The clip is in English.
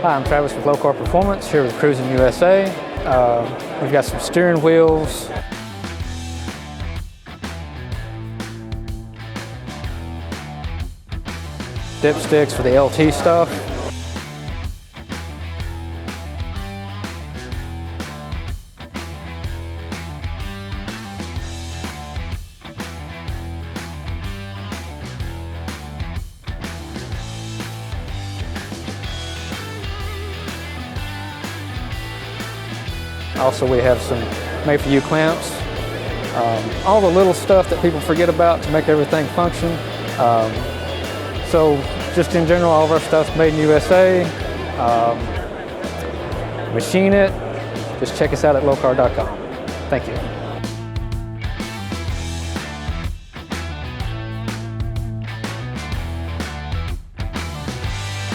Hi, I'm Travis with LOKAR Performance here with KruzinUSA. We've got some steering wheels, dipsticks for the LT stuff. Also, we have some Made-for-You clamps. All the little stuff that people forget about to make everything function. So just in general, all of our stuff's made in USA. Machine it. Just check us out at lokar.com. Thank you.